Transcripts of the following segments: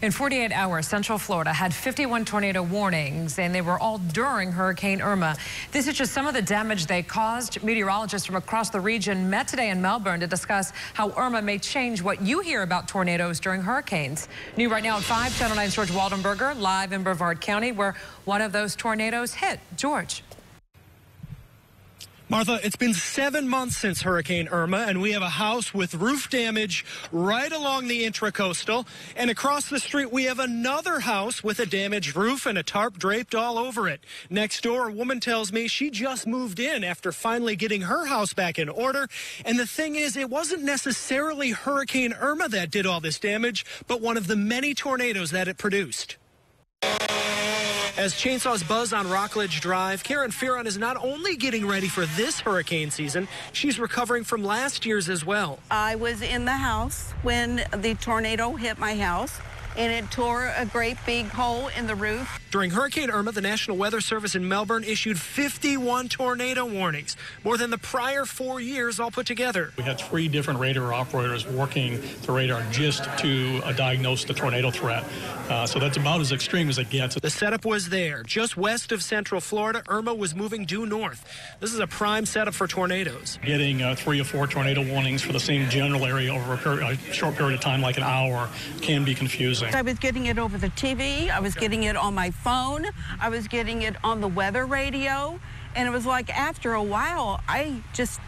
In 48 hours, Central Florida had 51 tornado warnings, and they were all during Hurricane Irma. This is just some of the damage they caused. Meteorologists from across the region met today in Melbourne to discuss how Irma may change what you hear about tornadoes during hurricanes. New right now at 5, Channel 9's George Waldenberger live in Brevard County, where one of those tornadoes hit. George. Martha, it's been 7 months since Hurricane Irma, and we have a house with roof damage right along the intracoastal. And across the street, we have another house with a damaged roof and a tarp draped all over it. Next door, a woman tells me she just moved in after finally getting her house back in order. And the thing is, it wasn't necessarily Hurricane Irma that did all this damage, but one of the many tornadoes that it produced. As chainsaws buzz on Rockledge Drive, Karen Fearon is not only getting ready for this hurricane season, she's recovering from last year's as well. I was in the house when the tornado hit my house, and it tore a great big hole in the roof. During Hurricane Irma, the National Weather Service in Melbourne issued 51 tornado warnings, more than the prior 4 years all put together. We had 3 different radar operators working the radar just to diagnose the tornado threat. So that's about as extreme as it gets. The setup was there. Just west of Central Florida, Irma was moving due north. This is a prime setup for tornadoes. Getting 3 or 4 tornado warnings for the same general area over a short period of time, like an hour, can be confusing. I was getting it over the TV. I was getting it on my phone. I was getting it on the weather radio. And it was like after a while, I just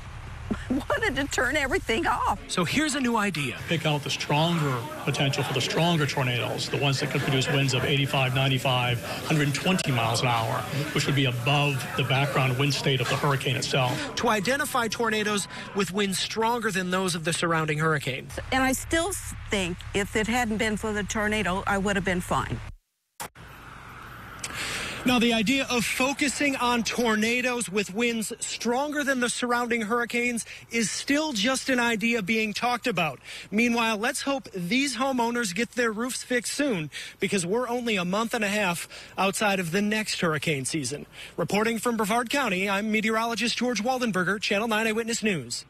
wanted to turn everything off. So here's a new idea. Pick out the stronger potential for the stronger tornadoes, the ones that could produce winds of 85, 95, 120 miles an hour, which would be above the background wind state of the hurricane itself. To identify tornadoes with winds stronger than those of the surrounding hurricanes. And I still think if it hadn't been for the tornado, I would have been fine. Now, the idea of focusing on tornadoes with winds stronger than the surrounding hurricanes is still just an idea being talked about. Meanwhile, let's hope these homeowners get their roofs fixed soon, because we're only a month and a half outside of the next hurricane season. Reporting from Brevard County, I'm meteorologist George Waldenberger, Channel 9 Eyewitness News.